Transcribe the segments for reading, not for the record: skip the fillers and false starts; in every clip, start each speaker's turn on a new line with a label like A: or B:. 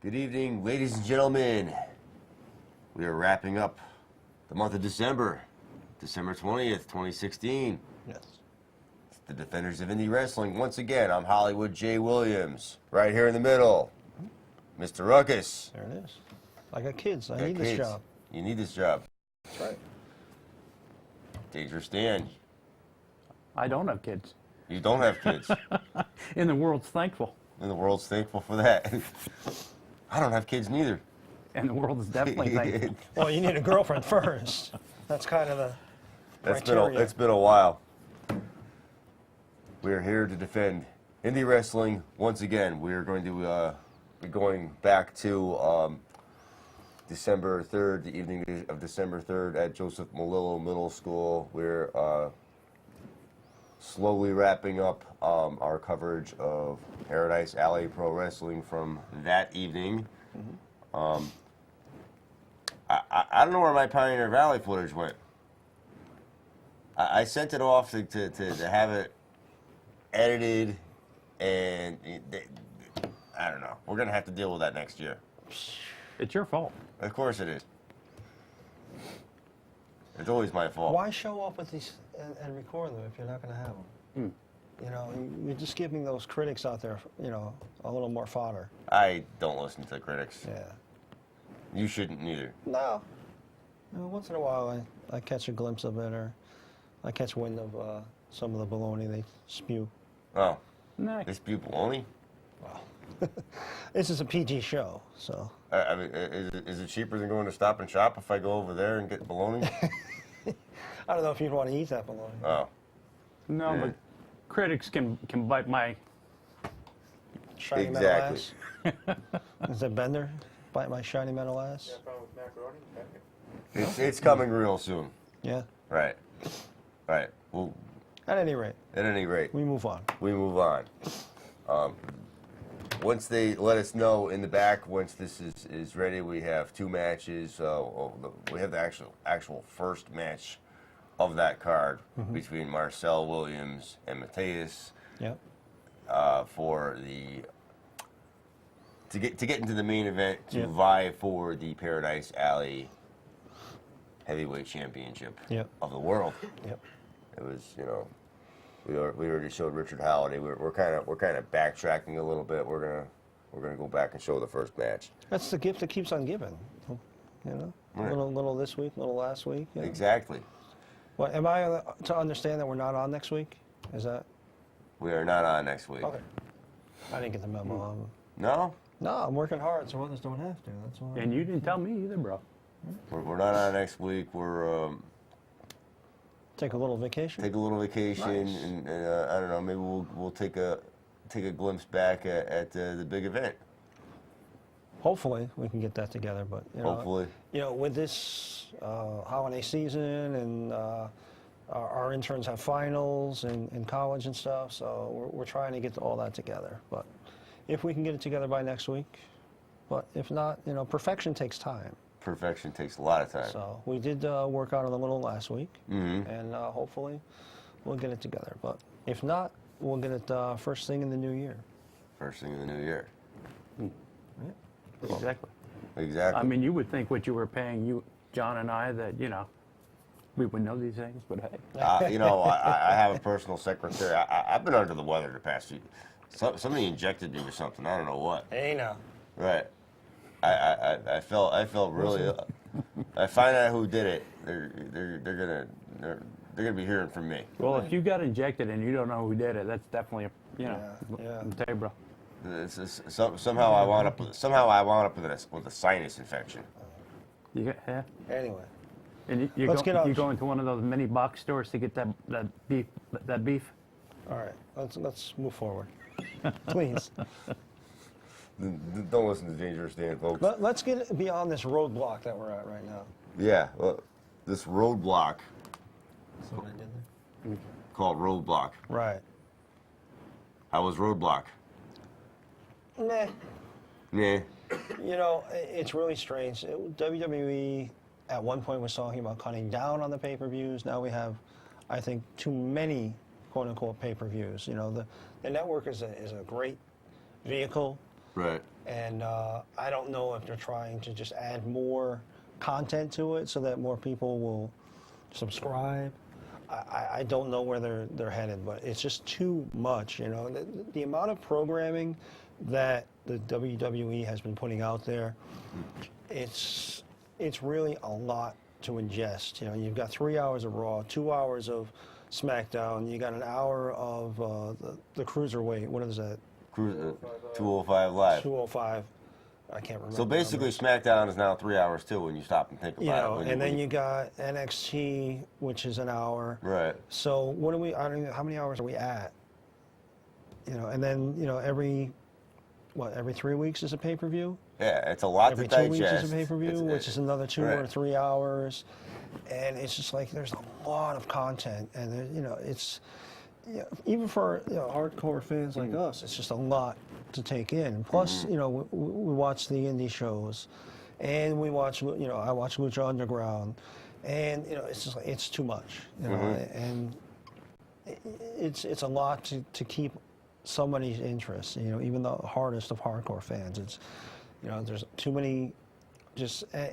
A: Good evening, ladies and gentlemen. We are wrapping up the month of December, December 20th, 2016.
B: Yes.
A: It's the Defenders of Indie Wrestling. Once again, I'm Hollywood J. Williams. Right here in the middle, Mr. Ruckus.
B: There it is. I got kids. I
A: Got
B: need
A: kids.
B: this job.
A: You need this job.
B: That's right.
A: Dangerous Dan.
C: I don't have kids.
A: You don't have kids.
C: And the world's thankful.
A: And the world's thankful for that. I don't have kids neither.
C: And the world is definitely thankful.
B: Well, you need a girlfriend first. That's kind of the criteria.
A: It's been a while. We're here to defend indie wrestling once again. We're going to be going back to December 3rd, the evening of December 3rd at Joseph Malillo Middle School. We're slowly wrapping up our coverage of Paradise Alley Pro Wrestling from that evening. I don't know where my Pioneer Valley footage went. I sent it off to have it edited, and I don't know. We're going to have to deal with that next year.
C: It's your fault.
A: Of course it is. It's always my fault.
B: Why show up with these and record them if you're not going to have them? You know, you're just giving those critics out there, you know, a little more fodder.
A: I don't listen to critics.
B: Yeah.
A: You shouldn't either.
B: No. You know, once in a while, I catch a glimpse of it, or I catch wind of some of the baloney they spew.
A: Oh,
C: Nah,
A: they spew baloney?
B: Well, this is a PG show, so.
A: I mean, is it cheaper than going to Stop and Shop if I go over there and get baloney?
B: I don't know if you'd want to eat that baloney.
A: Oh.
C: no,
A: Yeah.
C: but critics can bite my.
B: Shiny
A: Exactly.
B: metal ass. Is that Bender? Bite my shiny metal ass?
A: It's coming real soon.
B: Yeah.
A: Right. Right. Well,
B: At any rate,
A: at any rate,
B: we move on.
A: we move on. Once they let us know in the back, once this is ready, we have two matches. We have the actual first match of that card between Marcel Williams and Mateus
B: Yep.
A: for the to get into the main event to
B: Yep.
A: vie for the Paradise Alley Heavyweight Championship
B: Yep.
A: of the world.
B: Yep.
A: It was, you know, we already showed Richard Halliday. We're kind of backtracking a little bit. We're gonna go back and show the first match.
B: That's the gift that keeps on giving. You know,
A: Right.
B: little this week, little last week. You know?
A: Exactly.
B: What am I to understand that we're not on next week? Is that
A: We are not on next week.
B: okay? I didn't get the memo.
A: No,
B: No, I'm working hard, so others don't have to. That's why.
C: And you didn't tell me either, bro.
A: we're not on next week. We're
B: Take a little vacation.
A: take a little vacation,
B: Nice.
A: and I don't know. Maybe we'll take a glimpse back at the big event.
B: Hopefully, we can get that together. But you know,
A: Hopefully.
B: you know, with this holiday season and our interns have finals in college and stuff, so we're trying to get all that together. But if we can get it together by next week, but if not, you know, perfection takes time.
A: Perfection takes a lot of time.
B: So we did work on it a little last week,
A: Mm-hmm.
B: and hopefully we'll get it together. But if not, we'll get it first thing in the new year.
A: First thing in the new year.
C: Exactly.
A: Exactly.
C: I mean, you would think what you were paying you, John and I, that, you know, we would know these things, but hey.
A: You know, I have a personal secretary. I've been under the weather the past few. Somebody injected me with something. I don't know what.
B: Hey now.
A: Right. I felt really. I find out who did it. They're gonna be hearing from me.
C: Well, if you got injected and you don't know who did it, that's definitely a, you know,
B: Yeah.
C: I'll tell you, bro.
A: Somehow I wound up with a sinus infection.
C: You got, yeah.
B: Anyway,
C: And you
B: Let's get
C: go,
B: on-
C: you go into one of those mini box stores to get that beef.
B: all right. Let's move forward, please.
A: Don't listen to Dangerous Dan, folks.
B: Let's get beyond this roadblock that we're at right now.
A: Yeah, well, this roadblock
B: That's what I did there.
A: called Roadblock.
B: Right.
A: How was Roadblock?
B: Meh.
A: Nah.
B: You know, it's really strange. WWE at one point was talking about cutting down on the pay-per-views. Now we have, I think, too many quote-unquote pay-per-views. You know, the network is a great vehicle,
A: Right.
B: And I don't know if they're trying to just add more content to it so that more people will subscribe. I don't know where they're headed, but it's just too much, you know. The amount of programming that the WWE has been putting out there, it's really a lot to ingest. You know, you've got 3 hours of Raw, 2 hours of SmackDown, you got an hour of the Cruiserweight, what is that,
A: 205 Live.
B: 205, I can't remember.
A: So
B: the
A: basically,
B: number.
A: SmackDown is now 3 hours too when you stop and think about
B: You know,
A: it.
B: and then you got NXT, which is an hour.
A: Right.
B: So what are we? I don't know, how many hours are we at? You know, and then every 3 weeks is a pay-per-view.
A: Yeah, it's a lot
B: Every
A: to
B: 2
A: digest.
B: weeks is a pay-per-view, which is another 2 or
A: right.
B: 3 hours, and it's just like there's a lot of content, and it's even for hardcore fans like us, it's just a lot to take in. And plus, we watch the indie shows, and we watch I watch Lucha Underground, and it's just like it's too much, and it's a lot to keep somebody's interest. Even the hardest of hardcore fans, it's there's too many,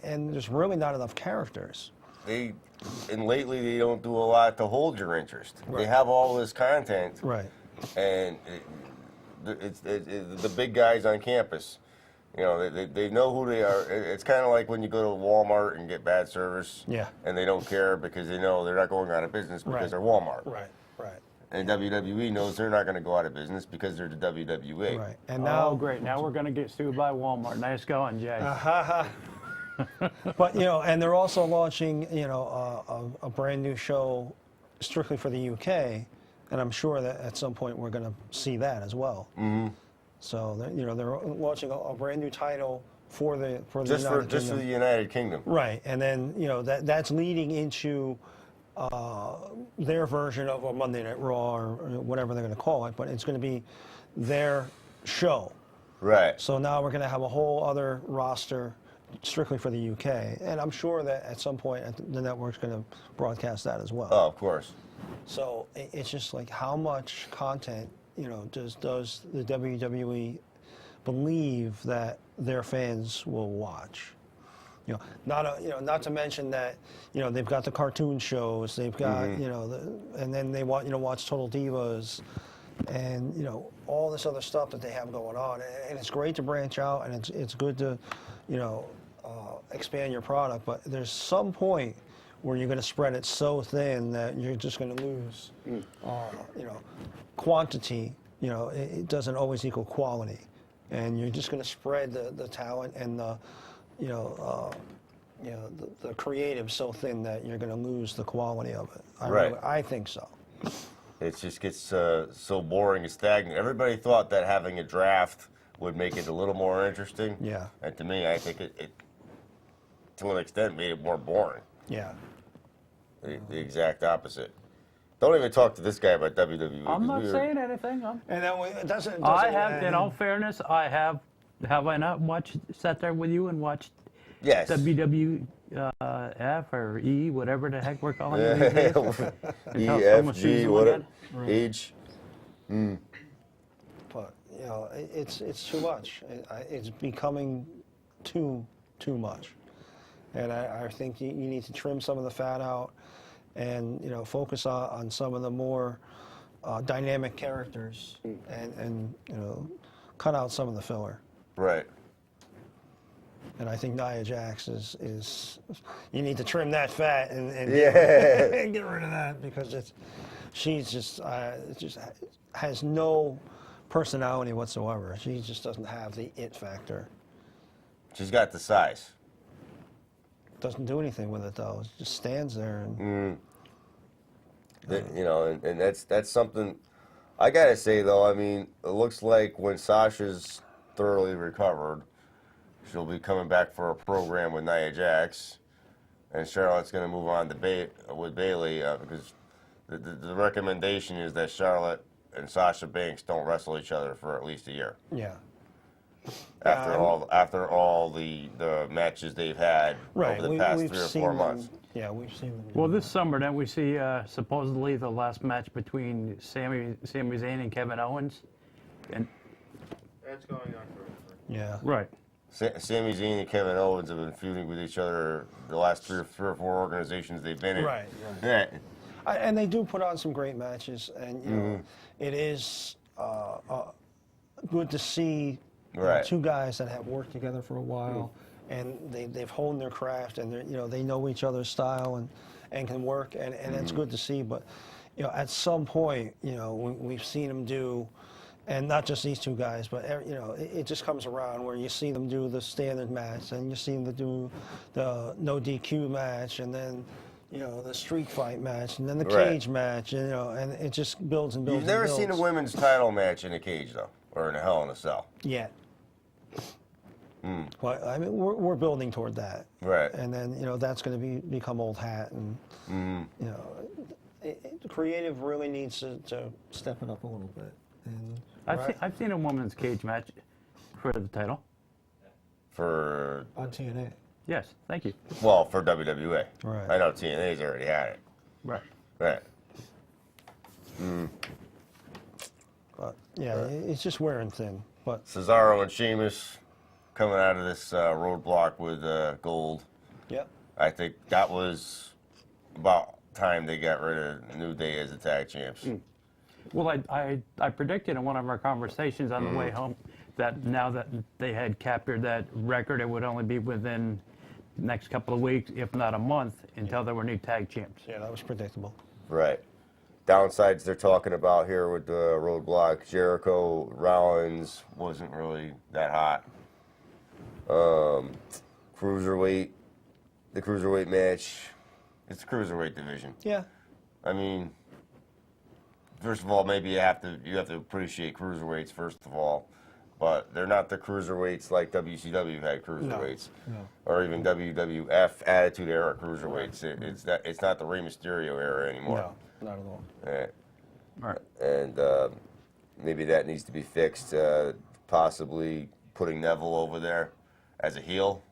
B: and there's really not enough characters.
A: And lately they don't do a lot to hold your interest.
B: Right.
A: They have all this content,
B: Right.
A: and it's the big guys on campus. They know who they are. It's kind of like when you go to Walmart and get bad service,
B: Yeah.
A: and they don't care because they know they're not going out of business because
B: Right.
A: they're Walmart.
B: Right. Right.
A: And WWE knows they're not going to go out of business because they're the WWE.
B: Right. And now,
C: Oh, great. Now we're going to get sued by Walmart. Nice going, Jay.
B: but and they're also launching a brand new show strictly for the UK, and I'm sure that at some point we're going to see that as well. Mm-hmm. So they're launching a brand new title for the
A: Just for
B: United
A: just for
B: Kingdom.
A: the United Kingdom.
B: Right, and then that's leading into their version of a Monday Night Raw or whatever they're going to call it, but it's going to be their show.
A: Right.
B: So now we're going to have a whole other roster strictly for the UK, and I'm sure that at some point the network's going to broadcast that as well.
A: Oh, of course.
B: So it's just like how much content does the WWE believe that their fans will watch? Not to mention that they've got the cartoon shows, they've got and then they want watch Total Divas, and all this other stuff that they have going on, and it's great to branch out, and it's good to expand your product, but there's some point where you're going to spread it so thin that you're just going to lose quantity. It doesn't always equal quality, and you're just going to spread the talent and the creative so thin that you're going to lose the quality of it.
A: Right.
B: I think so.
A: It just gets so boring and stagnant. Everybody thought that having a draft would make it a little more interesting.
B: Yeah.
A: And to me, I think it to an extent, made it more boring.
B: Yeah.
A: The exact opposite. Don't even talk to this guy about WWE.
C: I'm
A: 'cause
C: not
A: we were-
C: saying anything.
B: And then it doesn't.
C: I have, in all fairness, I have. Have I not sat there with you and watched
A: Yes.
C: WWF or E, whatever the heck we're calling it these days?
A: E,
C: Until
A: F,
C: someone
A: G,
C: sees them
A: whatever.
C: again?
A: H.
B: But it's too much. It's becoming too much, and I think you need to trim some of the fat out, and focus on some of the more dynamic characters, and cut out some of the filler.
A: Right.
B: And I think Nia Jax is you need to trim that fat and
A: Yeah.
B: and get rid of that, because she's just has no personality whatsoever. She just doesn't have the it factor.
A: She's got the size.
B: Doesn't do anything with it though. It just stands there and
A: And that's something. I gotta say though, I mean, it looks like when Sasha's thoroughly recovered, she'll be coming back for a program with Nia Jax, and Charlotte's gonna move on to with Bailey because the recommendation is that Charlotte and Sasha Banks don't wrestle each other for at least a year.
B: yeah.
A: After all the matches they've had
B: Right.
A: over the past
B: we've
A: 3 or
B: seen
A: 4
B: them-
A: months.
B: Yeah, we've seen them.
C: Well, this summer, then we see supposedly the last match between Sami Zayn and Kevin Owens, and
D: That's going on forever.
B: Yeah.
C: Right.
A: Sami Zayn and Kevin Owens have been feuding with each other the last three or four organizations they've been in.
B: Right.
A: Yeah.
B: And they do put on some great matches, and you
A: Mm-hmm.
B: know, it is good to see
A: Right.
B: two guys that have worked together for a while, and they've honed their craft, and they know each other's style and can work, and it's
A: Mm-hmm.
B: good to see. But at some point, we've seen them do. And not just these two guys, but it just comes around where you see them do the standard match, and you see them do the no DQ match, and then the street fight match, and then the
A: Right.
B: cage match, and it just builds and builds.
A: You've never
B: and
A: seen a
B: builds.
A: women's title match in a cage, though, or in a Hell in a Cell.
B: Yet. Well, I mean, we're building toward that,
A: Right.
B: and then that's going to become old hat, and the creative really needs to step it up a little bit. And
C: I've seen a women's cage match for the title.
A: For,
B: on TNA.
C: Yes, thank you.
A: well, for WWE.
B: Right.
A: I know TNA's already had it.
C: Right.
A: Right.
B: But yeah, it's just wearing thin. But
A: Cesaro and Sheamus coming out of this roadblock with gold.
B: yeah,
A: I think that was about time they got rid of New Day as the tag champs.
C: Well, I predicted in one of our conversations on the way home that now that they had captured that record, it would only be within the next couple of weeks, if not a month, until there were new tag champs.
B: yeah, that was predictable.
A: Right. Downsides they're talking about here with the roadblock, Jericho, Rollins wasn't really that hot. Cruiserweight, the cruiserweight match, it's the cruiserweight division.
B: Yeah,
A: I mean, first of all, maybe you have to appreciate cruiserweights first of all, but they're not the cruiserweights like WCW had cruiserweights,
B: no.
A: or even WWF Attitude Era cruiserweights. It's not the Rey Mysterio era anymore.
B: no, not at all.
A: Right.
C: Right.
A: And maybe that needs to be fixed. Possibly putting Neville over there as a heel.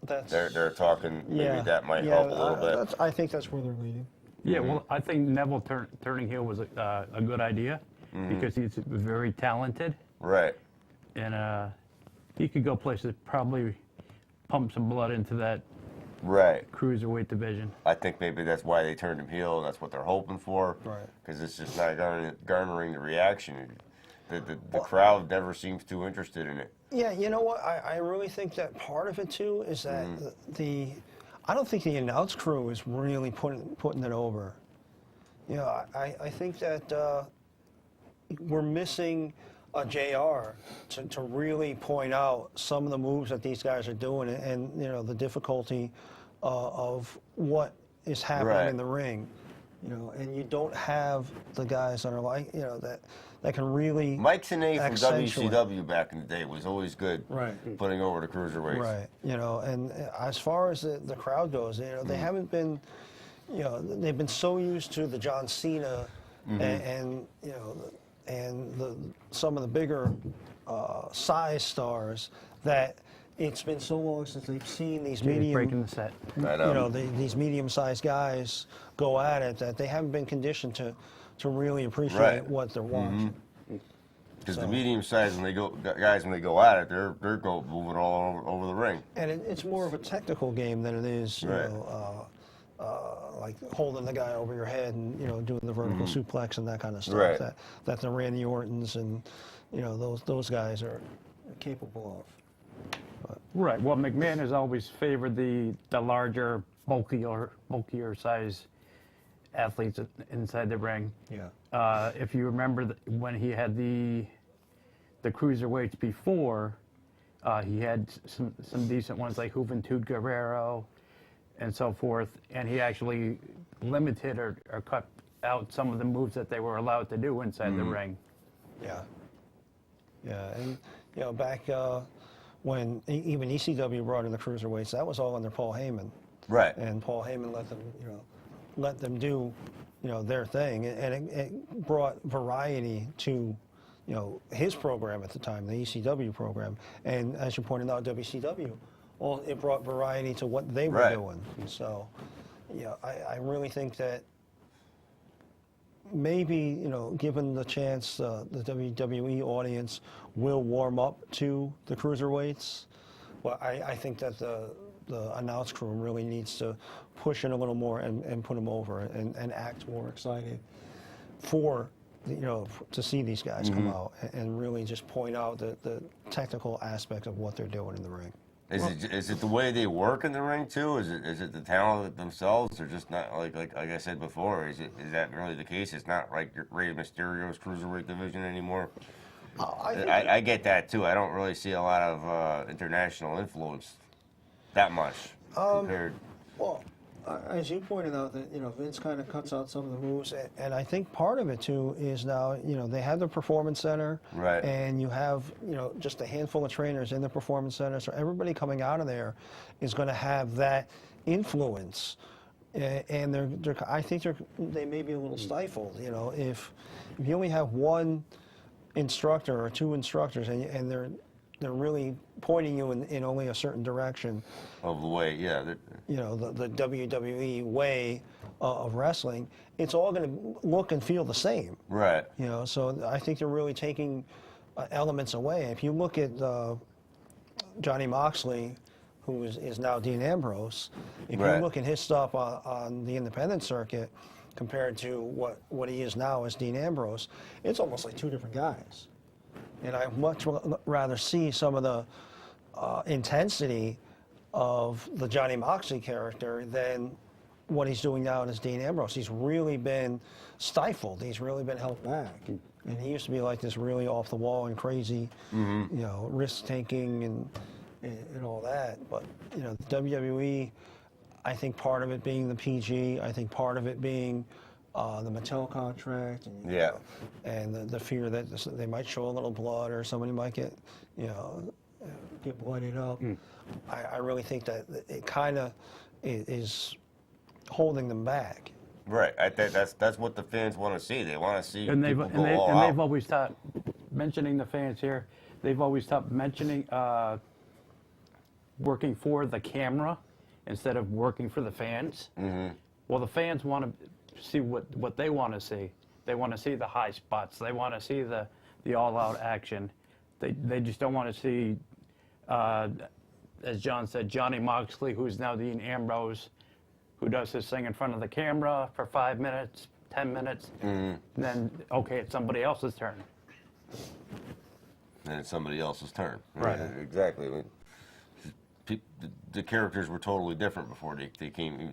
B: That's
A: They're talking. Maybe
B: yeah,
A: that might
B: yeah,
A: help a little bit.
B: I think that's where they're leading.
C: Yeah, well, I think Neville turning heel was a good idea because he's very talented,
A: Right.
C: and he could go places, probably pump some blood into that
A: Right.
C: cruiserweight division.
A: I think maybe that's why they turned him heel, and that's what they're hoping for.
B: Right.
A: Because it's just not garnering the reaction. The crowd never seems too interested in it.
B: Yeah, you know what? I really think that part of it too is that I don't think the announce crew is really putting it over. You know, I think that we're missing a JR to really point out some of the moves that these guys are doing, and the difficulty of what is happening
A: Right.
B: in the ring. And you don't have the guys that are like that can really
A: Mike Tenay from
B: accentuate.
A: WCW back in the day was always good.
B: Right.
A: Putting over the cruiserweights.
B: Right, and as far as the crowd goes, they haven't been, they've been so used to the John Cena and some of the bigger size stars that it's been so long since they've seen these
C: Breaking
B: medium,
C: the set.
A: I know.
B: these medium-sized guys go at it, that they haven't been conditioned to really appreciate
A: Right.
B: what they're watching.
A: Because the medium size when they go at it, they're moving all over the ring.
B: And it's more of a technical game than it is,
A: Right.
B: like holding the guy over your head and doing the vertical suplex and that kind of stuff
A: Right.
B: that the Randy Ortons and those guys are capable of.
C: Right. Well, McMahon has always favored the larger, bulkier size athletes inside the ring.
B: Yeah.
C: If you remember when he had the cruiserweights before, he had some decent ones like Juventud Guerrero and so forth, and he actually limited or cut out some of the moves that they were allowed to do inside the ring.
B: Yeah. Yeah, and back when even ECW brought in the cruiserweights, that was all under Paul Heyman.
A: Right.
B: And Paul Heyman let them do their thing, and it brought variety to his program at the time, the ECW program, and as you pointed out, WCW, it brought variety to what they were
A: Right.
B: doing. So I really think that maybe, you know, given the chance, the WWE audience will warm up to the cruiserweights. Well, I think that the announce crew really needs to push it a little more and put them over and act more excited for, you know, to see these guys come out and really just point out the technical aspect of what they're doing in the ring.
A: Is it the way they work in the ring too? Is it the talent themselves, or just not like I said before? Is that really the case? It's not like Rey Mysterio's cruiserweight division anymore. I get that too. I don't really see a lot of international influence that much compared.
B: Well, as you pointed out, that, you know, Vince kind of cuts out some of the moves, and I think part of it too is now, you know, they have the performance center,
A: Right.
B: and you have, you know, just a handful of trainers in the performance center, so everybody coming out of there is going to have that influence, and I think they may be a little stifled, you know, if you only have one instructor or two instructors, and they're really pointing you in only a certain direction.
A: Of the way, yeah.
B: You know, the WWE way of wrestling, it's all going to look and feel the same.
A: Right.
B: You know, so I think they're really taking elements away. If you look at Johnny Moxley, who is now Dean Ambrose, if
A: Right.
B: you look at his stuff on the independent circuit compared to what he is now as Dean Ambrose, it's almost like two different guys. And I much rather see some of the intensity of the Johnny Moxley character than what he's doing now as Dean Ambrose. He's really been stifled. He's really been held back. And he used to be like this really off the wall and crazy, you know, risk taking and all that. But, you know, the WWE, I think part of it being the PG, I think part of it being the Mattel contract, and,
A: Yeah.
B: and the fear that they might show a little blood or somebody might get, you know, get blooded up. I really think that it kind of is holding them back.
A: Right. I think that's what the fans want to see. They want to see
C: And they've
A: people go all
C: they've
A: out.
C: always stopped mentioning the fans here. They've always stopped mentioning working for the camera instead of working for the fans. Well, the fans want to see what they want to see. They want to see the high spots. They want to see the all-out action. They just don't want to see, as John said, Johnny Moxley, who's now Dean Ambrose, who does his thing in front of the camera for 5 minutes, 10 minutes, and then, okay, it's somebody else's turn.
A: And it's somebody else's turn.
C: Right.
A: Exactly. I mean, the characters were totally different before they came.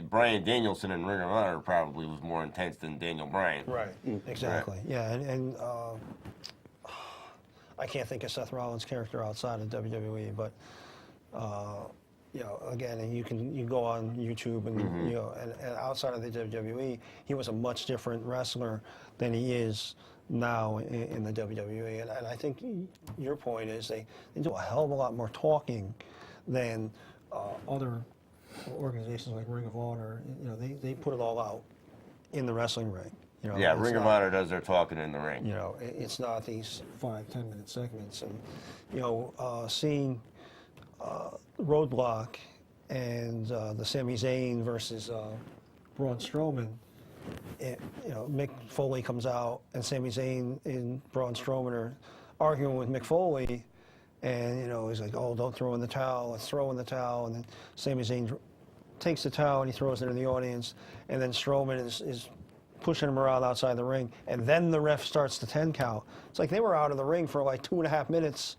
A: Bryan Danielson in Ring of Honor probably was more intense than Daniel Bryan.
B: Right. Exactly. Yeah, and I can't think of Seth Rollins' character outside of WWE, but you know, again, and you can go on YouTube and you know, and outside of the WWE, he was a much different wrestler than he is now in the WWE. And I think your point is they do a hell of a lot more talking than other organizations like Ring of Honor. You know, they put it all out in the wrestling ring. You know,
A: Yeah,
B: it's
A: Ring of
B: not-
A: Honor does their talking in the ring.
B: You know, it's not these 5-10 minute segments. And, you know, seeing Roadblock and the Sami Zayn versus Braun Strowman, you know, Mick Foley comes out and Sami Zayn and Braun Strowman are arguing with Mick Foley, and, you know, he's like, oh, don't throw in the towel, let's throw in the towel. And then Sami Zayn takes the towel and he throws it in the audience, and then Strowman is pushing him around outside the ring, and then the ref starts the 10 count. It's like they were out of the ring for like 2.5 minutes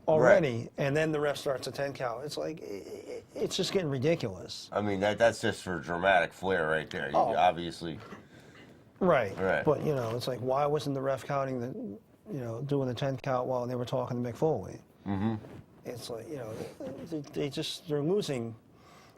B: already, and then the ref starts a 10 count. It's like, it's just getting ridiculous.
A: I mean, that's just for dramatic flair right there. You
B: Oh.
A: obviously.
B: Right.
A: Right.
B: But, you know, it's like, why wasn't the ref counting you know, doing the 10 count while they were talking to Mick Foley? Mm-hmm. It's like, you know, they're losing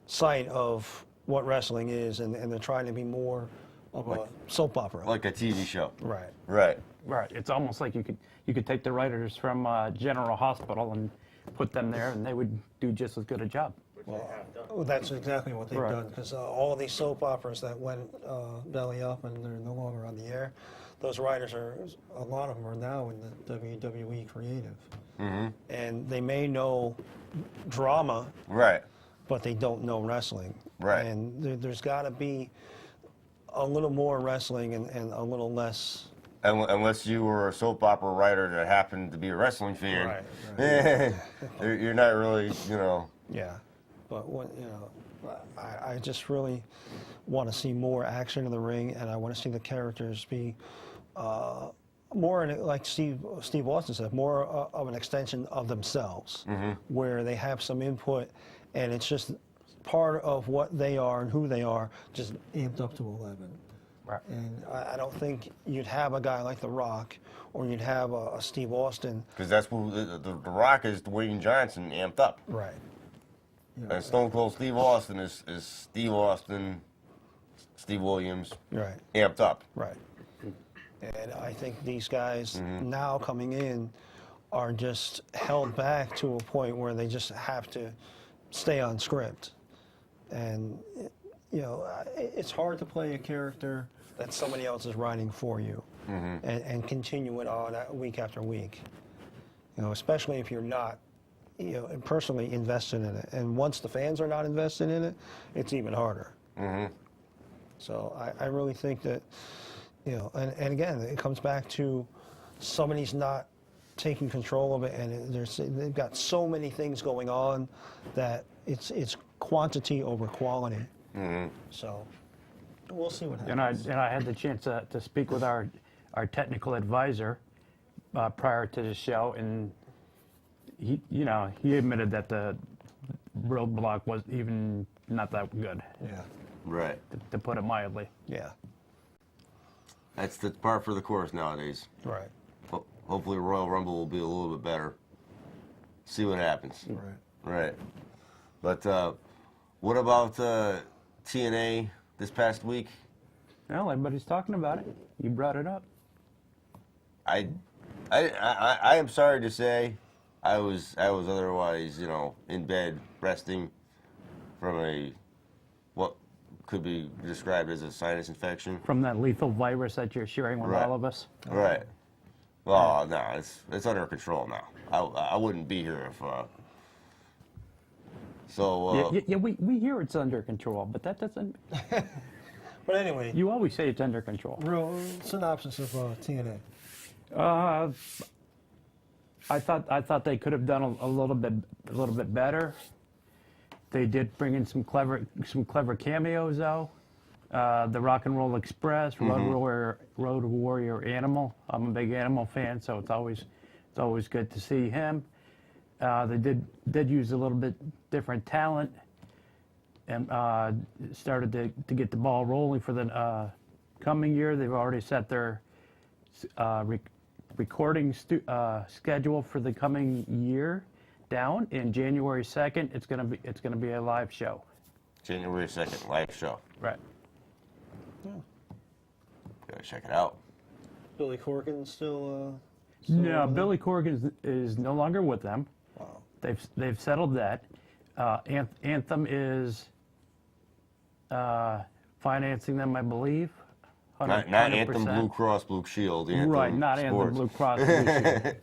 B: sight of what wrestling is, and they're trying to be more of a soap opera.
A: Like a TV show.
B: Right.
A: Right.
C: Right. It's almost like you could take the writers from General Hospital and put them there, and they would do just as good a job.
B: Well, that's exactly what they've
C: Right.
B: done, because all of these soap operas that went belly up and they're no longer on the air, those writers a lot of them are now in the WWE creative. Mm-hmm. And they may know drama,
A: Right.
B: but they don't know wrestling.
A: Right.
B: And there's got to be a little more wrestling and a little less.
A: Unless you were a soap opera writer that happened to be a wrestling fan,
B: Right,
A: you're not really,
B: Yeah, but I just really want to see more action in the ring, and I want to see the characters be more like Steve Austin said, more of an extension of themselves, where they have some input, and it's just part of what they are and who they are, just amped up to 11.
C: Right.
B: And I don't think you'd have a guy like The Rock, or you'd have a Steve Austin.
A: because that's what the Rock is Dwayne Johnson amped up.
B: Right.
A: And Stone Cold Steve Austin is Steve Austin, Steve Williams,
B: Right.
A: amped up.
B: Right. And I think these guys now coming in are just held back to a point where they just have to stay on script. And, it's hard to play a character that somebody else is writing for you and continue it on week after week. Especially if you're not, personally invested in it. And once the fans are not invested in it, it's even harder. So I really think that, and again, it comes back to somebody's not taking control of it, and they've got so many things going on that it's quantity over quality. So we'll see what happens.
C: And I had the chance to speak with our technical advisor prior to the show, and he admitted that the roadblock was even not that good,
B: Yeah.
A: Right.
C: to put it mildly.
B: Yeah.
A: That's the par for the course nowadays.
B: Right.
A: Hopefully Royal Rumble will be a little bit better. See what happens.
B: Right.
A: Right. But what about TNA this past week?
C: Well, everybody's talking about it. You brought it up.
A: I am sorry to say, I was otherwise, in bed resting from what could be described as a sinus infection.
C: From that lethal virus that you're sharing with
A: Right.
C: all of us.
A: Right. Well, no, it's under control now. I wouldn't be here if.
C: Yeah, we hear it's under control, but that doesn't.
B: But anyway,
C: You always say it's under control.
B: real synopsis of TNA.
C: I thought they could have done a little bit better. They did bring in some clever cameos though. The Rock and Roll Express, Road Warrior Animal. I'm a big Animal fan, so it's always good to see him. They did use a little bit different talent, and started to get the ball rolling for the coming year. They've already set their recording schedule for the coming year down in January 2nd. It's gonna be a live show.
A: January 2nd, live show.
C: Right.
A: Gotta check it out.
B: Billy Corgan still.
C: No, Billy Corgan is no longer with them.
B: Wow.
C: They've settled that. Anthem is financing them, I believe.
A: Not
C: 100%.
A: Anthem Blue Cross Blue Shield. Anthem
C: Right, not
A: Sports.
C: Anthem Blue Cross Blue Shield.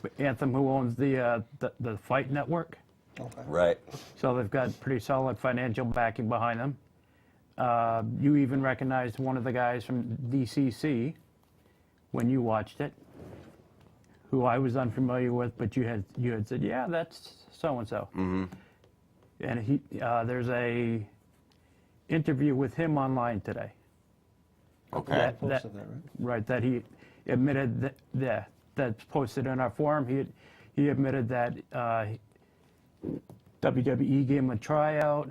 C: But Anthem, who owns the Fight Network.
B: Okay.
A: Right.
C: So they've got pretty solid financial backing behind them. You even recognized one of the guys from DCC when you watched it, who I was unfamiliar with, but you had said, yeah, that's so and so. And there's a interview with him online today.
A: Okay.
B: Posted that, right?
C: That he admitted that's posted in our forum. He admitted that WWE gave him a tryout,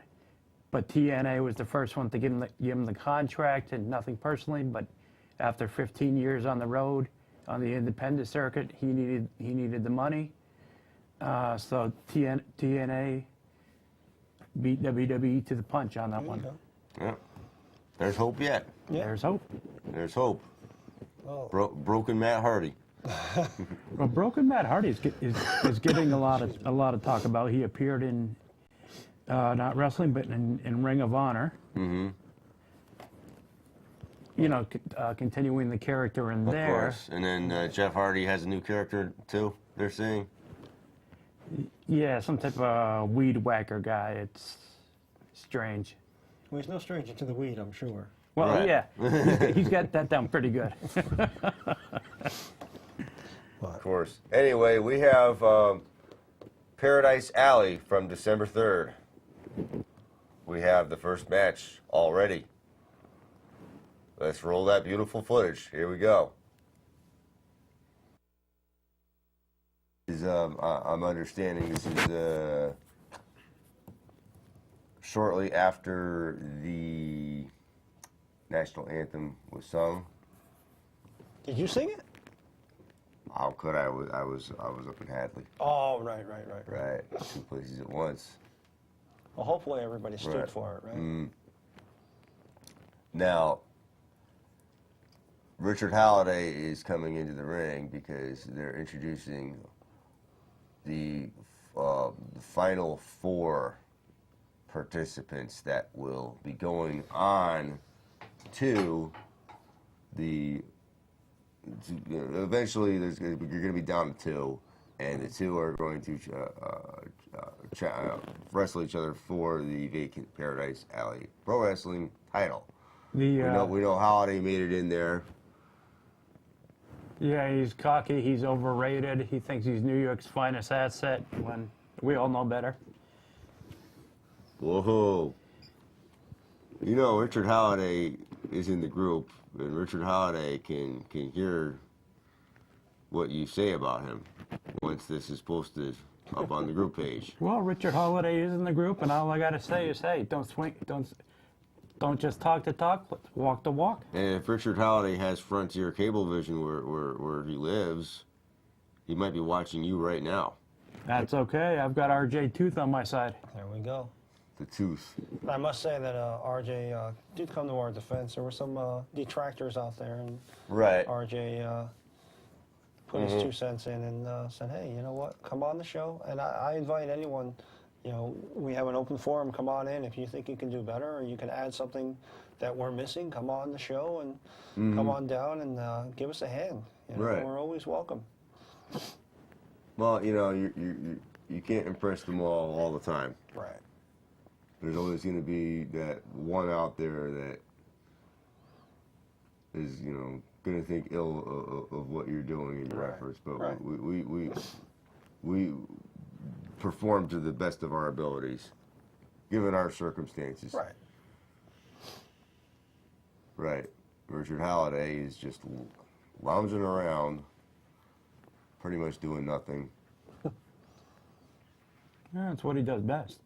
C: but TNA was the first one to give him the contract, and nothing personally. But after 15 years on the road, on the independent circuit, he needed the money. So TNA beat WWE to the punch on that one.
A: Yeah. There's hope yet.
B: Yeah.
C: There's hope.
A: There's hope.
B: Oh.
A: Broken Matt Hardy.
C: Well, Broken Matt Hardy is getting a lot of talk about. He appeared in not wrestling, but in Ring of Honor. Continuing the character in
A: Of
C: there.
A: course. And then Jeff Hardy has a new character too, they're saying.
C: Yeah, some type of weed whacker guy. It's strange.
B: Well, he's no stranger to the weed, I'm sure.
C: Well,
A: Right.
C: yeah, he's got that down pretty good.
A: Of course. Anyway, we have Paradise Alley from December 3rd. We have the first match already. Let's roll that beautiful footage. Here we go. I'm understanding this is shortly after the national anthem was sung.
B: Did you sing it?
A: How could I? I was up in Hadley.
B: Oh, right.
A: Right, two places at once.
B: Well, hopefully everybody stood
A: Right.
B: for it, right?
A: Now, Richard Halliday is coming into the ring because they're introducing the final 4 participants that will be going on to the. Eventually, you're going to be down to 2, and the 2 are going to wrestle each other for the vacant Paradise Alley Pro Wrestling title. We know Holiday made it in there.
C: Yeah, he's cocky, he's overrated, he thinks he's New York's finest asset when we all know better.
A: Whoa. You know, Richard Halliday is in the group, and Richard Halliday can hear what you say about him once this is posted up on the group page.
C: Well, Richard Holiday is in the group, and all I gotta say is, hey, don't just talk the talk, let's walk the walk.
A: And if Richard Halliday has Frontier Cablevision where he lives, he might be watching you right now.
C: That's okay, I've got RJ Tooth on my side.
B: There we go.
A: The tooth.
B: I must say that RJ did come to our defense. There were some detractors out there, and
A: Right.
B: RJ put his 2 cents in and said, hey, you know what, come on the show. And I invite anyone, you know, we have an open forum, come on in. If you think you can do better or you can add something that we're missing, come on the show and come on down and give us a hand. You know,
A: Right.
B: We're always welcome.
A: Well, you know, you can't impress them all the time.
B: Right.
A: There's always going to be that one out there that is, you know, going to think ill of what you're doing in your
B: Right,
A: efforts. But
B: right.
A: we perform to the best of our abilities, given our circumstances.
B: Right.
A: Right. Richard Halliday is just lounging around, pretty much doing nothing.
C: Yeah, that's what he does best.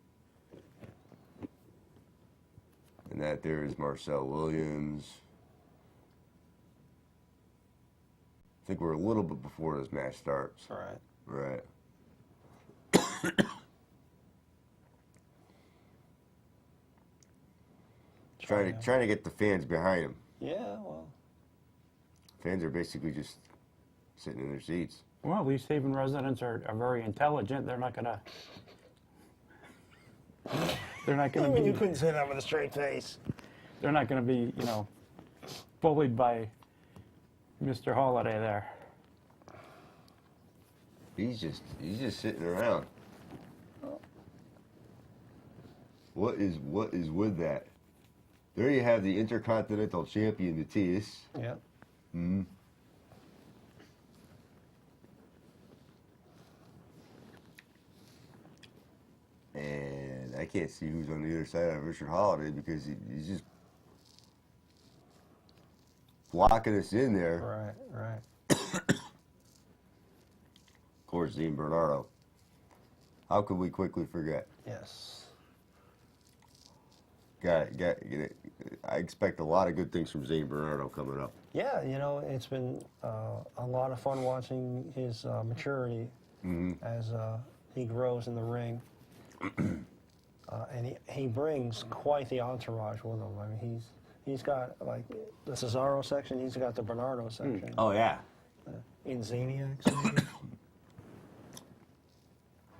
A: And that there is Marcel Williams. I think we're a little bit before this match starts.
B: Right.
A: Right. trying to get the fans behind him.
B: Yeah, well,
A: Fans are basically just sitting in their seats.
C: Well, at least Haven residents are very intelligent. They're not gonna
B: even you
C: be,
B: couldn't say that with a straight face.
C: they're not gonna be, you know, bullied by Mr. Holiday there.
A: He's just sitting around. What is with that? There you have the Intercontinental Champion, Matthias.
B: Yeah.
A: Hmm. And I can't see who's on the other side of Richard Holiday because he's just blocking us in there.
B: Right.
A: Of course, Dean Bernardo. How could we quickly forget?
B: Yes.
A: Got it. I expect a lot of good things from Zane Bernardo coming up.
B: Yeah, you know, it's been a lot of fun watching his maturity as he grows in the ring. And he brings quite the entourage with him. I mean, he's got, like, the Cesaro section, he's got the Bernardo section.
A: Oh, yeah.
B: In Zaniacs, maybe?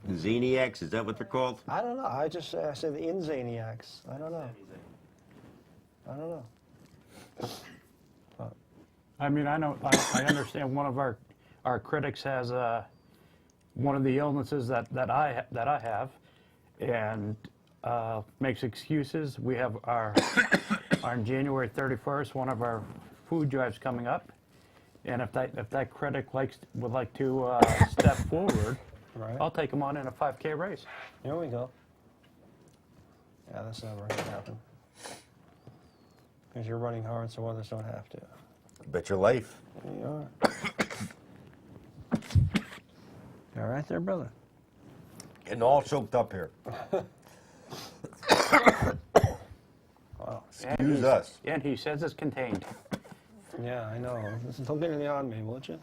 A: The Zaniacs, is that what they're called?
B: I don't know. I said the Inzaniacs. I don't know.
C: I mean, I understand one of our critics has one of the illnesses that I have, and makes excuses. We have our on January 31st, one of our food drives coming up. And if that critic would like to step forward,
B: Right.
C: I'll take him on in a 5K race.
B: Here we go. Yeah, that's never going to happen. Because you're running hard so others don't have to.
A: Bet your life.
B: There you are. All right there, brother.
A: Getting all choked up here.
B: Wow.
A: Excuse us.
C: And he says it's contained.
B: Yeah, I know. Don't get any on me, would you?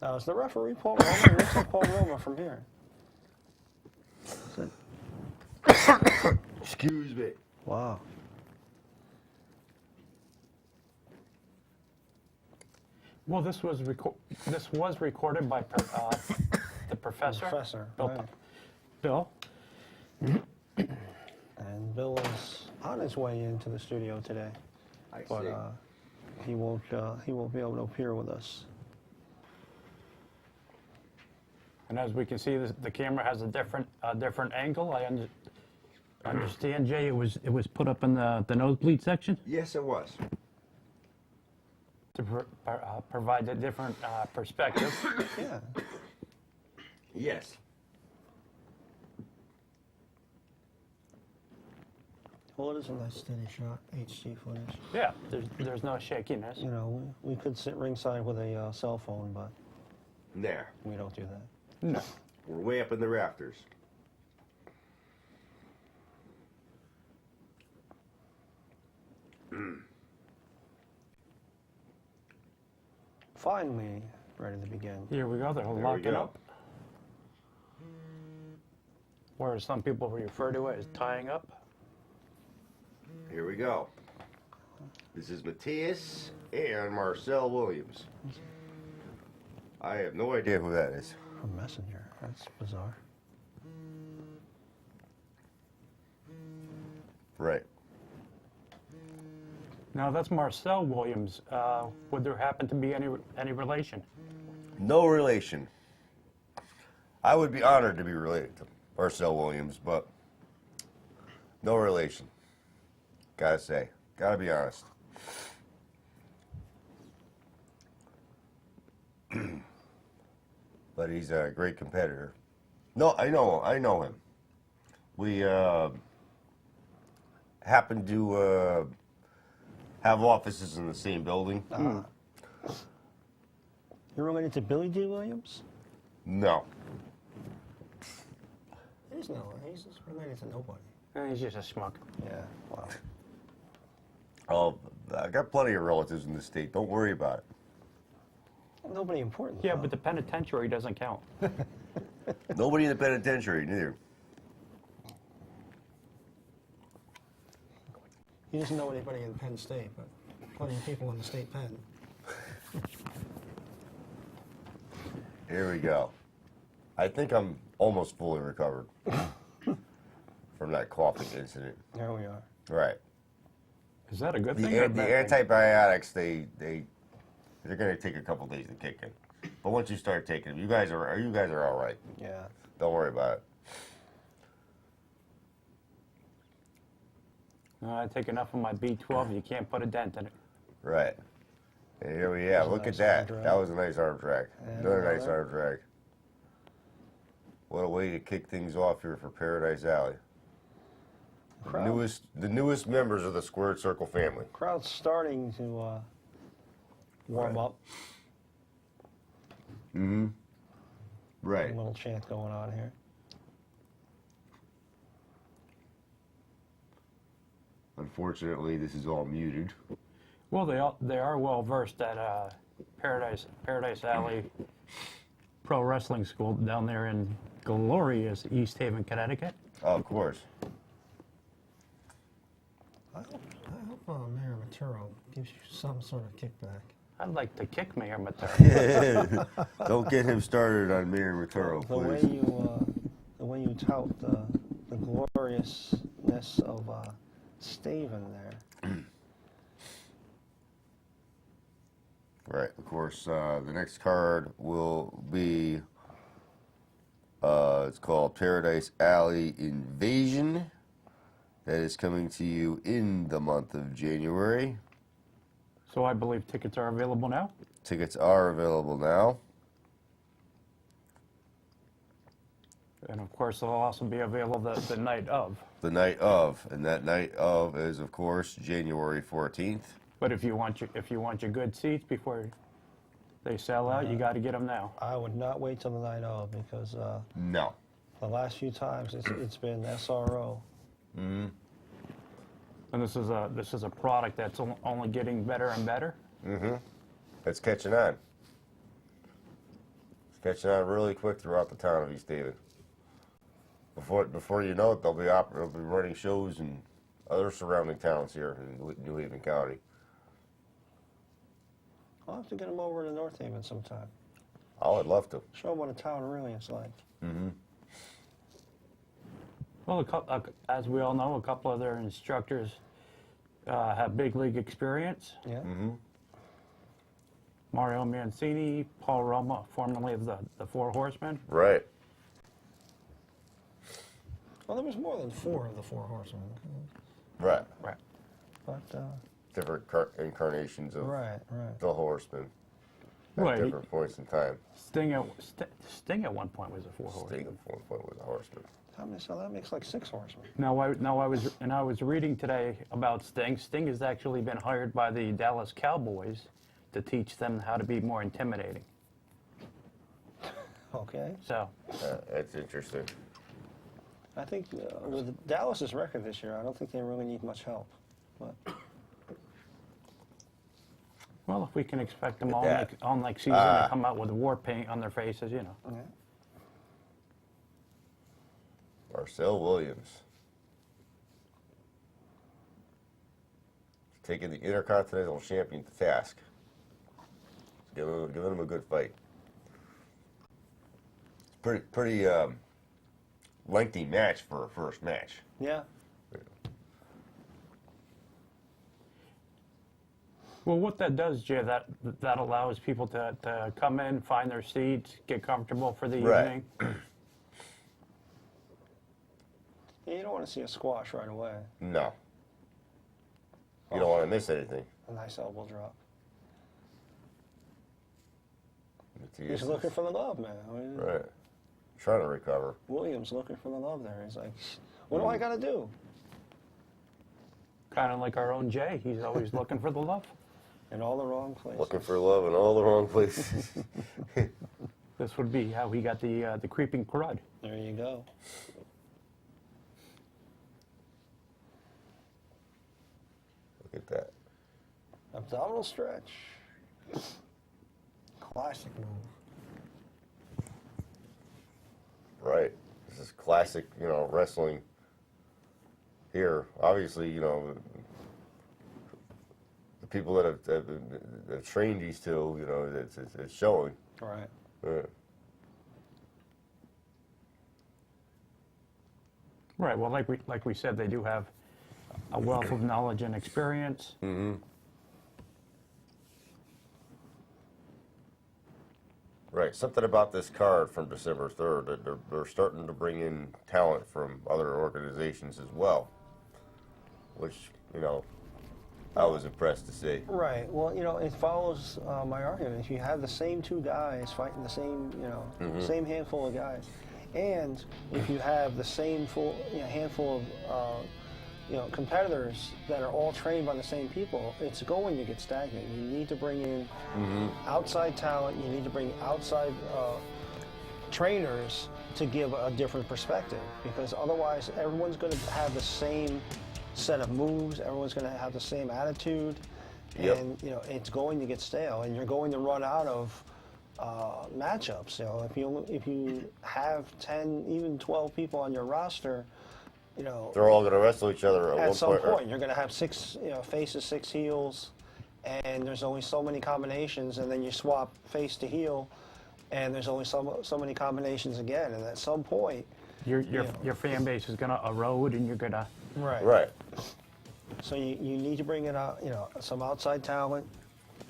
B: Now, is the referee Paul Roma? It looks like Paul Roma from here.
A: Excuse me.
B: Wow.
C: Well, this was recorded by the professor.
B: Professor,
C: Bill.
B: right.
C: Bill.
B: And Bill is on his way into the studio today,
A: I
B: but he won't be able to appear with us.
C: And as we can see, the camera has a different angle. I understand, Jay. It was put up in the nosebleed section
A: Yes, it was.
C: to provide a different perspective.
B: Yeah.
A: Yes.
B: Well, it is a nice steady shot, HD footage.
C: Yeah, there's no shakiness.
B: You know, we could sit ringside with a cell phone, but
A: There.
B: we don't do that.
C: No.
A: We're way up in the rafters.
B: Finally, ready to begin.
C: Here we go. They're
A: There we
C: locking
A: go.
C: up. Or as some people refer to it as tying up.
A: Here we go. This is Matthias and Marcel Williams. I have no idea who that is.
B: A messenger. That's bizarre.
A: Right.
C: Now that's Marcel Williams. Would there happen to be any relation?
A: No relation. I would be honored to be related to Marcel Williams, but no relation. Gotta say. Gotta be honest. But he's a great competitor. No, I know him. We happen to have offices in the same building.
B: You're related to Billy D. Williams?
A: No.
B: He's no. He's related to nobody.
C: He's just a schmuck.
B: Yeah. Wow.
A: Oh, I got plenty of relatives in the state. Don't worry about it.
B: Nobody important.
C: Yeah,
B: huh?
C: but the penitentiary doesn't count.
A: Nobody in the penitentiary, neither.
B: He doesn't know anybody in Penn State, but plenty of people in the state pen.
A: Here we go. I think I'm almost fully recovered from that coughing incident.
B: There we are.
A: Right.
C: Is that a good
A: The,
C: thing? or a
A: the
C: bad thing?
A: antibiotics, they're going to take a couple days to kick in. But once you start taking them, you guys are all right.
B: Yeah.
A: Don't worry about it.
C: I take enough of my B12, you can't put a dent in it.
A: Right. And here we have.
B: a
A: Look
B: nice
A: at that.
B: arm drag.
A: That was a nice arm drag.
B: And
A: Another nice
B: another.
A: arm drag. What a way to kick things off here for Paradise Alley.
B: Crowd.
A: The newest members of the Squared Circle family.
B: Crowd's starting to warm
A: Right.
B: up.
A: Mm-hmm.
B: A
A: Right.
B: little chant going on here.
A: Unfortunately, this is all muted.
C: Well, they are well versed at Paradise Alley Pro Wrestling School down there in glorious East Haven, Connecticut.
A: Oh, of course.
B: I hope Mayor Maturo gives you some sort of kickback.
C: I'd like to kick Mayor Matera.
A: Don't get him started on Mayor Maturo,
B: The way
A: please.
B: you tout the gloriousness of Staven there.
A: Right. Of course, the next card will be. It's called Paradise Alley Invasion. That is coming to you in the month of January.
C: So I believe tickets are available now.
A: Tickets are available now.
C: And of course, they'll also be available the night of.
A: The night of, and that night of is, of course, January 14th.
C: But if you want your good seats before they sell out, you got to get them now.
B: I would not wait till the night of because
A: No.
B: the last few times it's been SRO.
C: And this is a product that's only getting better and better.
A: It's catching on. It's catching on really quick throughout the town of East Haven. Before you know it, they'll be running shows in other surrounding towns here in New Haven County.
B: I'll have to get them over to North Haven sometime.
A: Oh, I'd love to.
B: Show them what a town really is like.
C: Well, as we all know, a couple of their instructors have big league experience.
B: Yeah.
C: Mario Mancini, Paul Roma, formerly of the Four Horsemen.
A: Right.
B: Well, there was more than 4 of the 4 horsemen.
A: Right.
C: Right.
B: But,
A: Different incarnations of
B: right.
A: the Horseman at
C: Right.
A: different points in time.
C: Sting at one point was a Four Horseman.
A: Sting at one point was a Horseman.
B: So that makes like 6 horsemen.
C: I was reading today about Sting. Sting has actually been hired by the Dallas Cowboys to teach them how to be more intimidating.
B: Okay.
C: So,
A: That's interesting.
B: I think with Dallas's record this year, I don't think they really need much help. But
C: well, if we can expect them
A: At
C: all
A: that.
C: next season to come out with war paint on their faces, you know.
B: yeah.
A: Marcel Williams. Taking the Intercontinental Champion to task. Giving him a good fight. It's pretty lengthy match for a first match.
B: Yeah.
C: Well, what that does, Jay, that allows people to come in, find their seats, get comfortable for the
A: Right.
C: evening.
B: Yeah, you don't want to see a squash right away.
A: No. You don't want to miss anything.
B: A nice elbow drop. He's
A: He's
B: looking for the love, man. I mean,
A: Right. Trying to recover.
B: Williams looking for the love there. He's like, what do I got to do?
C: Kind of like our own Jay. He's always looking for the love.
B: In all the wrong places.
A: Looking for love in all the wrong places.
C: This would be how he got the creeping crud.
B: There you go.
A: Look at that.
B: Abdominal stretch. Classic move.
A: Right. This is classic, wrestling here. Obviously, the people that have trained these two, it's showing.
B: Right.
A: Yeah.
C: Right. Well, like we said, they do have a wealth of knowledge and experience.
A: Right. Something about this card from December 3rd that they're starting to bring in talent from other organizations as well, which, I was impressed to see.
B: Right. Well, it follows my argument. If you have the same 2 guys fighting the same, same handful of guys, and if you have the same handful of, competitors that are all trained by the same people, it's going to get stagnant. You need to bring in outside talent. You need to bring outside trainers to give a different perspective, because otherwise everyone's going to have the same set of moves, everyone's going to have the same attitude,
A: Yep.
B: and it's going to get stale, and you're going to run out of matchups. If you have 10, even 12 people on your roster,
A: They're all going to wrestle each other
B: at
A: one
B: some
A: point.
B: point you're going to have 6 faces, 6 heels, and there's only so many combinations, and then you swap face to heel, and there's only so many combinations again, and at some point,
C: Your fan base is going to erode, and you're going to.
B: right.
A: Right.
B: So you need to bring in some outside talent,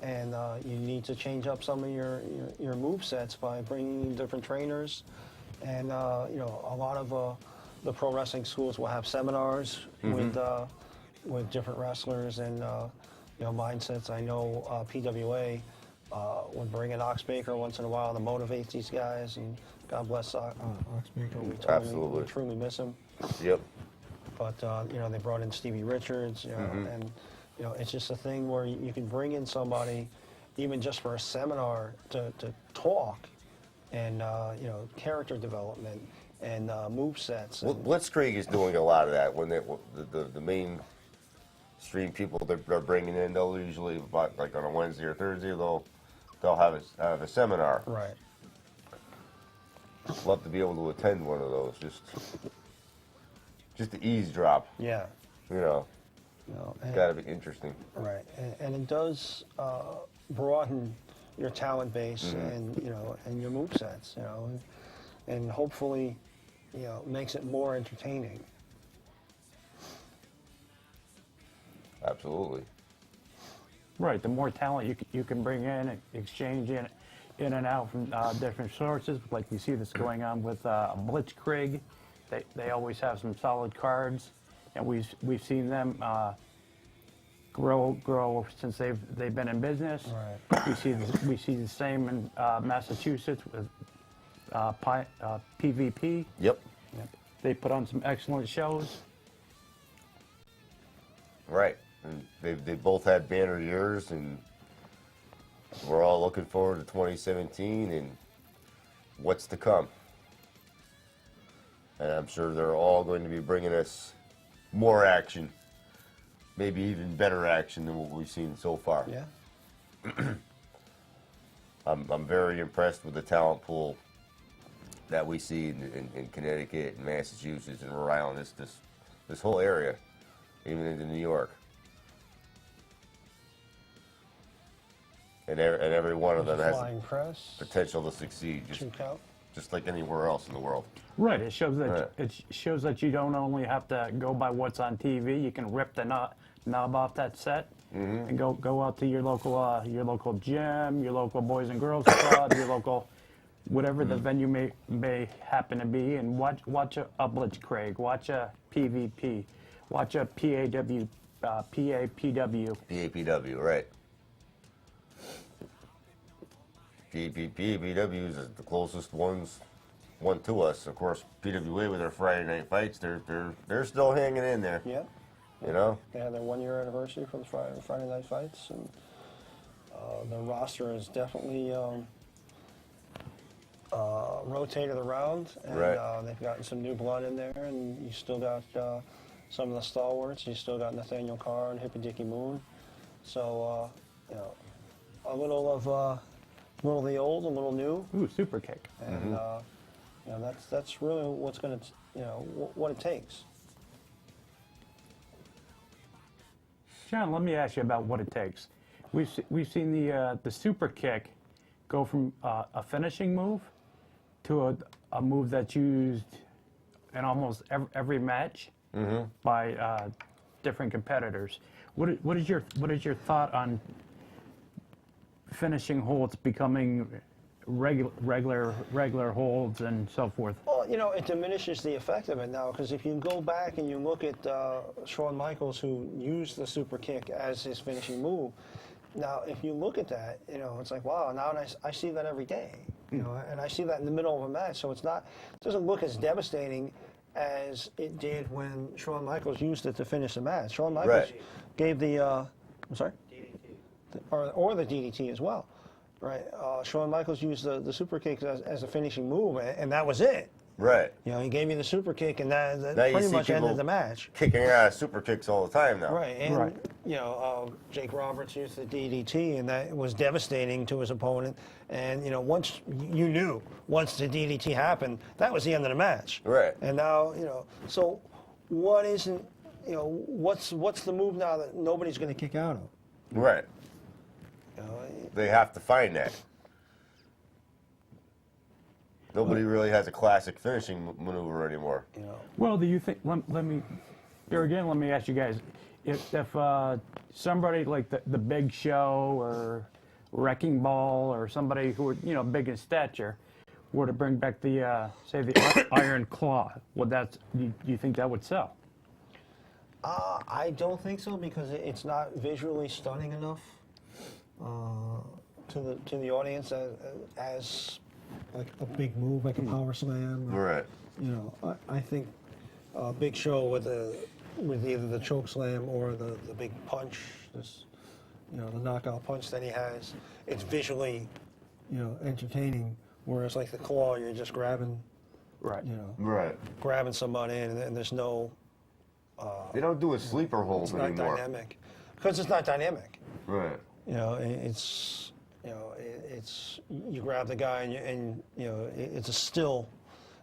B: and you need to change up some of your move sets by bringing in different trainers. And you know, a lot of the pro wrestling schools will have seminars with different wrestlers and you know, mindsets. I know PWA would bring in Ox Baker once in a while to motivate these guys, and God bless Ox Baker.
A: Absolutely.
B: We truly miss him.
A: Yep.
B: But you know, they brought in Stevie Richards, you know, and you know, it's just a thing where you can bring in somebody, even just for a seminar, to talk, and you know, character development and move sets.
A: Well,
B: And,
A: Blitzkrieg is doing a lot of that. When the mainstream people they're bringing in, they'll usually about like on a Wednesday or Thursday they'll have a seminar.
B: right.
A: Love to be able to attend one of those. Just to eavesdrop.
B: Yeah.
A: You know,
B: You know,
A: it's got to be interesting.
B: right. And it does broaden your talent base and you know, and your move sets. You know, and hopefully, you know, makes it more entertaining.
A: Absolutely.
C: Right, the more talent you can bring in, exchange in and out from different sources, like you see this going on with Blitzkrieg. They always have some solid cards, and we've seen them grow since they've been in business.
B: Right.
C: We see the same in Massachusetts with PvP.
A: Yep.
C: Yep. They put on some excellent shows.
A: Right. And they both had banner years, and we're all looking forward to 2017 and what's to come. And I'm sure they're all going to be bringing us more action, maybe even better action than what we've seen so far.
B: Yeah.
A: I'm very impressed with the talent pool that we see in Connecticut and Massachusetts and Rhode Island, this whole area, even into New York. And every one of them has
B: Flying press.
A: potential to succeed,
B: Two count.
A: just like anywhere else in the world.
C: Right. It shows that
A: Right.
C: it shows that you don't only have to go by what's on TV. You can rip the knob off that set and go out to your local gym, your local Boys and Girls Club, your local whatever the venue may happen to be, and watch a Blitzkrieg, watch a PvP, watch a PAPW.
A: PAPW, right. PAPW is the closest one to us. Of course, PWA with their Friday night fights, they're still hanging in there.
B: Yep.
A: You know?
B: They had their 1 year anniversary for the Friday night fights, and the roster is definitely rotated around, and
A: Right.
B: they've gotten some new blood in there, and you still got some of the stalwarts. You still got Nathaniel Carr and Hippie Dicky Moon. So you know, a little of the old, a little new,
C: Ooh, super kick.
B: and you know, that's really what's going to, you know, what it takes.
C: John, let me ask you about what it takes. We've seen the super kick go from a finishing move to a move that's used in almost every match by different competitors. What is your thought on finishing holds becoming regular holds and so forth?
B: Well, you know, it diminishes the effect of it now, because if you go back and you look at Shawn Michaels, who used the super kick as his finishing move, now if you look at that, you know, it's like, wow, now I see that every day, you know, and I see that in the middle of a match, so it doesn't look as devastating as it did when Shawn Michaels used it to finish the match. Shawn Michaels
A: Right.
B: gave the, I'm sorry? Or the DDT as well, right? Shawn Michaels used the super kick as a finishing move, and that was it.
A: Right.
B: You know, he gave me the super kick, and that
A: Now you
B: pretty
A: see
B: much ended
A: people
B: the match.
A: Kicking out of super kicks all the time now.
B: Right, and
C: Right.
B: you know, Jake Roberts used the DDT, and that was devastating to his opponent. And you know, once the DDT happened, that was the end of the match.
A: Right.
B: And now, you know, so what isn't, you know, what's the move now that nobody's going to kick out of?
A: Right.
B: You know,
A: They have to find that. Nobody really has a classic finishing maneuver anymore.
B: you know.
C: Well, do you think? Let me here again. Let me ask you guys: if somebody like the Big Show or Wrecking Ball or somebody who were, big in stature were to bring back the say the Iron Claw, would that do you think that would sell?
B: I don't think so because it's not visually stunning enough to the audience as like a big move, like a power slam.
A: Right.
B: I think Big Show with either the choke slam or the big punch, the knockout punch that he has, it's visually, entertaining. Whereas like the claw, you're just grabbing,
C: Right.
A: Right.
B: grabbing somebody, and there's no.
A: They don't do a sleeper hold
B: It's not
A: anymore.
B: dynamic because it's not dynamic.
A: Right.
B: It's you grab the guy and it's a still.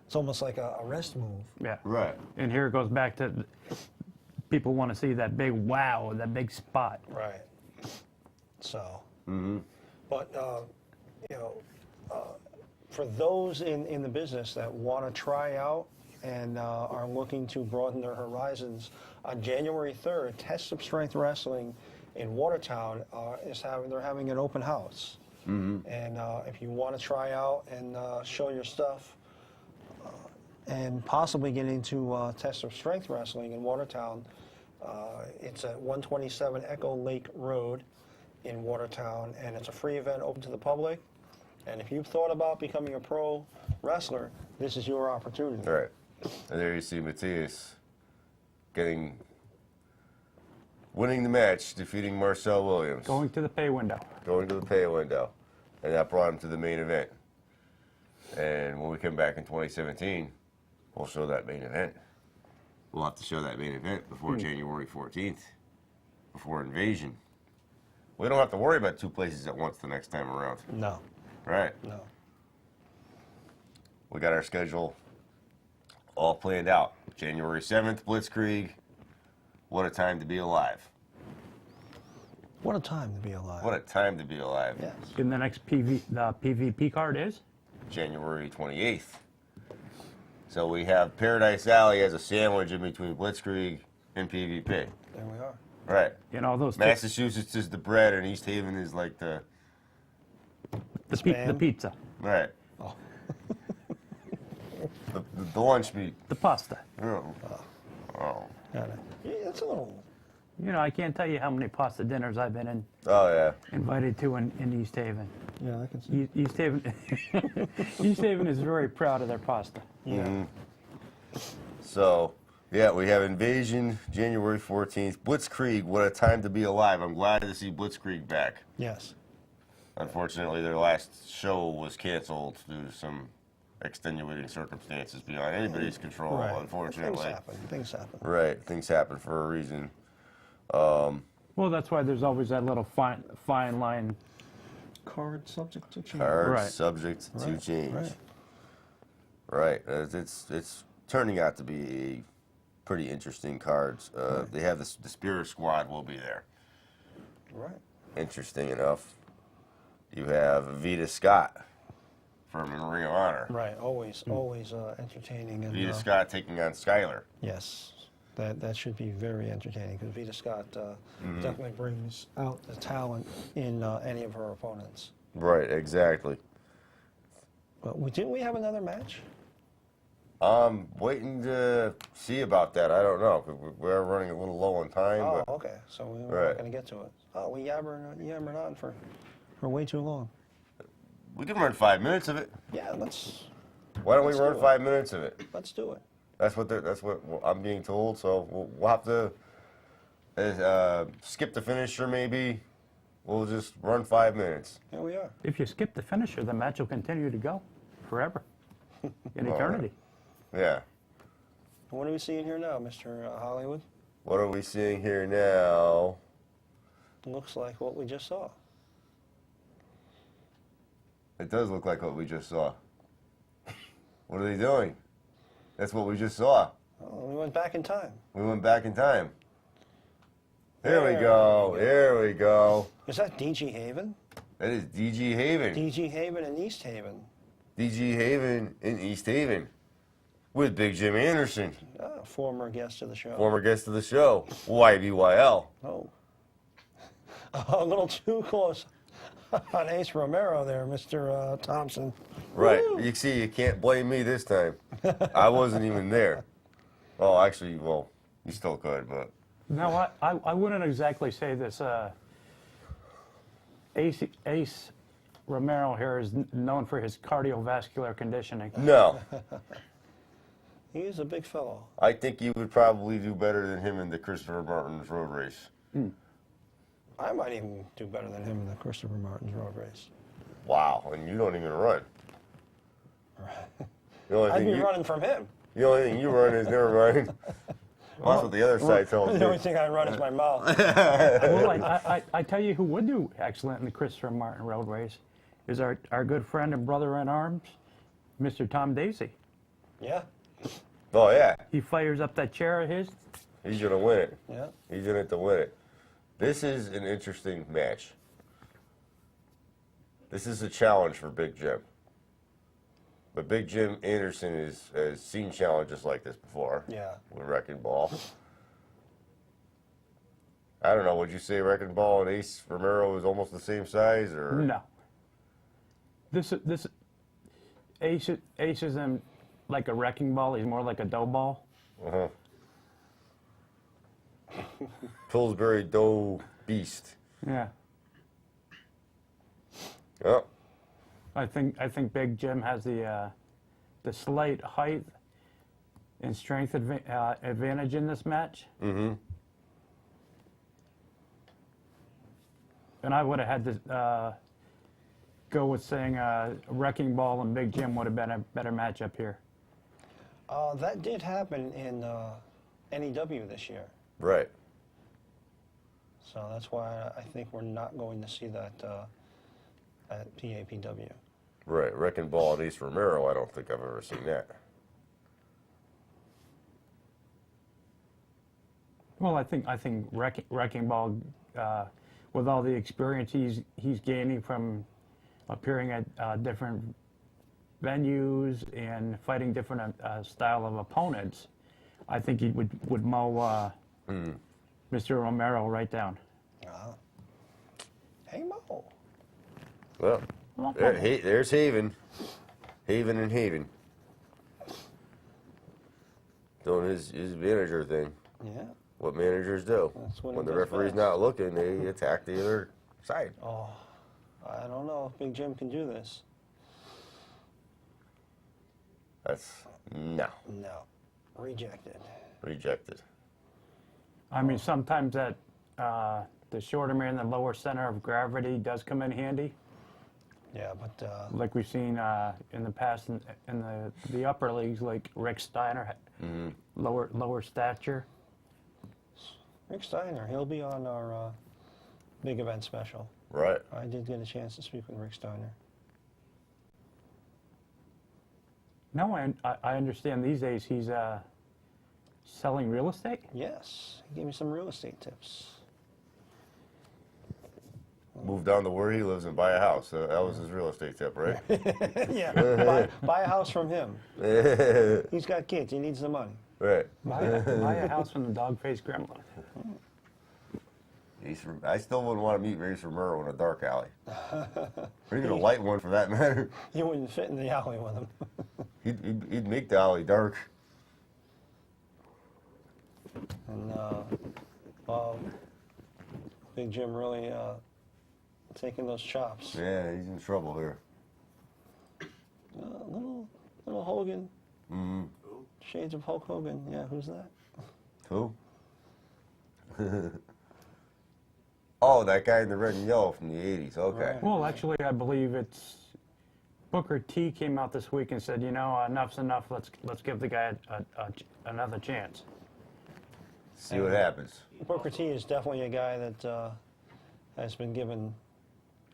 B: It's almost like a rest move.
C: Yeah.
A: Right.
C: And here it goes back to people want to see that big wow, that big spot.
B: Right. So. But for those in the business that want to try out and are looking to broaden their horizons, on January 3rd, Test of Strength Wrestling in Watertown they're having an open house. And if you want to try out and show your stuff and possibly get into Test of Strength Wrestling in Watertown, it's at 127 Echo Lake Road in Watertown, and it's a free event open to the public. And if you've thought about becoming a pro wrestler, this is your opportunity.
A: Right. And there you see Matthias winning the match, defeating Marcel Williams.
C: Going to the pay window.
A: Going to the pay window. And that brought him to the main event. And when we come back in 2017, we'll show that main event. We'll have to show that main event before January 14th, before Invasion. We don't have to worry about two places at once the next time around.
B: No,
A: Right.
B: no.
A: We got our schedule all planned out. January 7th, Blitzkrieg. What a time to be alive.
B: What a time to be alive.
A: What a time to be alive.
B: Yes.
C: And the next PvP card is?
A: January 28th. So we have Paradise Alley as a sandwich in between Blitzkrieg and PvP.
B: There we are.
A: Right.
C: Those
A: Massachusetts is the bread and East Haven is like the...
C: the
B: Spam.
C: pizza,
A: Right.
B: Oh.
A: the lunch meat.
C: the pasta.
A: Oh. Oh.
B: Got it. Yeah, that's a little.
C: I can't tell you how many pasta dinners I've been
A: Oh, yeah.
C: invited to in East Haven.
B: Yeah, I can see.
C: East Haven, East Haven is very proud of their pasta.
B: Yeah.
A: So, yeah, we have Invasion, January 14th. Blitzkrieg, what a time to be alive. I'm glad to see Blitzkrieg back.
B: Yes.
A: Unfortunately, their last show was canceled due to some extenuating circumstances beyond anybody's control,
B: Right.
A: unfortunately.
B: Things happen. Things happen.
A: Right, things happen for a reason.
C: Well, that's why there's always that little fine line.
B: Card subject to change.
A: Cards
C: Right.
A: subject to
B: Right,
A: change.
B: right.
A: Right. It's turning out to be pretty interesting cards. They have the Spirit Squad will be there.
B: Right.
A: Interesting enough. You have Vita Scott from Ring of Honor.
B: Right. Always entertaining. And,
A: Vita Scott taking on Skylar.
B: Yes. That should be very entertaining because Vita Scott definitely brings out the talent in any of her opponents.
A: Right, exactly.
B: But didn't we have another match?
A: I'm waiting to see about that. I don't know. 'Cause we're running a little low on time.
B: Oh,
A: but
B: okay. So we're
A: Right.
B: not going to get to it. Oh, we yammered on for way too long.
A: we can run 5 minutes of it.
B: Yeah, let's
A: Why don't we
B: Let's
A: run
B: do it.
A: 5 minutes of it?
B: do it.
A: That's what I'm being told. So we'll have to skip the finisher maybe. We'll just run 5 minutes.
B: Here we are.
C: If you skip the finisher, the match will continue to go forever, in eternity.
A: Yeah.
B: What are we seeing here now, Mr. Hollywood?
A: What are we seeing here now?
B: Looks like what we just saw.
A: It does look like what we just saw. What are they doing? That's what we just saw.
B: Oh, we went back in time.
A: We went back in time. There we
B: There
A: go.
B: we go.
A: There we go.
B: Is that DG Haven?
A: That is DG Haven.
B: DG Haven and East Haven.
A: DG Haven in East Haven. with Big Jim Anderson,
B: Former guest of the show.
A: former guest of the show, YBYL.
B: Oh. A little too close on Ace Romero there, Mr. Thompson.
A: Right.
B: Woo!
A: You see, you can't blame me this time. I wasn't even there. Oh, actually, well, you still could, but
C: No, I wouldn't exactly say this. Ace Romero here is known for his cardiovascular conditioning.
A: no.
B: He's a big fellow.
A: I think you would probably do better than him in the Christopher Martin's road race.
B: I might even do better than him in the Christopher Martin's road race.
A: Wow, and you don't even run. The only
B: I'd
A: thing
B: be
A: you,
B: running from him.
A: the only thing you run is never running. Well, that's what the other side tells
B: The only
A: me.
B: thing I run is my mouth.
C: Well, I tell you who would do excellent in the Christopher Martin road race is our good friend and brother in arms, Mr. Tom Daisy.
B: Yeah,
A: Oh, yeah.
C: He fires up that chair of his.
A: He's going to win it.
B: yeah.
A: He's in it to win it. This is an interesting match. This is a challenge for Big Jim. But Big Jim Anderson has seen challenges like this before.
B: Yeah.
A: With Wrecking Ball. I don't know, would you say Wrecking Ball and Ace Romero is almost the same size, or?
C: No. This Ace isn't like a wrecking ball. He's more like a dough ball.
A: Uh-huh. Pillsbury Dough Beast.
C: Yeah.
A: Oh,
C: I think Big Jim has the slight height and strength advantage in this match.
A: mm-hmm.
C: And I would have had to go with saying Wrecking Ball and Big Jim would have been a better matchup here.
B: That did happen in NEW this year.
A: Right.
B: So that's why I think we're not going to see that at PAPW.
A: Right. Wrecking Ball and Ace Romero, I don't think I've ever seen that.
C: Well, I think Wrecking Ball, with all the experience he's gaining from appearing at different venues and fighting different style of opponents, I think he would mow Mr. Romero right down.
B: Hey, Mo.
A: Well, there's Haven. Haven and Haven. Doing his manager thing.
B: Yeah.
A: What managers do.
B: That's what he
A: When the
B: does
A: referee's
B: best.
A: not looking, they attack the other side.
B: Oh, I don't know if Big Jim can do this.
A: That's no.
B: No. Rejected.
A: Rejected.
C: I mean, sometimes that the shorter man, the lower center of gravity does come in handy,
B: Yeah, but
C: like we've seen in the past in the upper leagues, like Rick Steiner, lower stature.
B: Rick Steiner, he'll be on our big event special.
A: Right.
B: I did get a chance to speak with Rick Steiner.
C: No, I understand these days he's selling real estate.
B: Yes, he gave me some real estate tips.
A: Move down to where he lives and buy a house. That was his real estate tip, right?
B: Yeah, buy a house from him. He's got kids, he needs the money.
A: Right.
C: Buy a house from the dog-faced gremlin.
A: I still wouldn't want to meet Ace Romero in a dark alley. Or even a light one, for that matter.
B: You wouldn't fit in the alley with him.
A: He'd make the alley dark.
B: And, well, Big Jim really taking those chops.
A: Yeah, he's in trouble here.
B: Little Hogan.
A: Mm-hmm.
B: Shades of Hulk Hogan. Yeah, who's that?
A: Who? Oh, that guy in the red and yellow from the 80s. Okay.
B: Right.
C: Well, actually, I believe it's Booker T came out this week and said, you know, enough's enough. Let's give the guy another chance.
A: See what happens.
B: Booker T is definitely a guy that has been given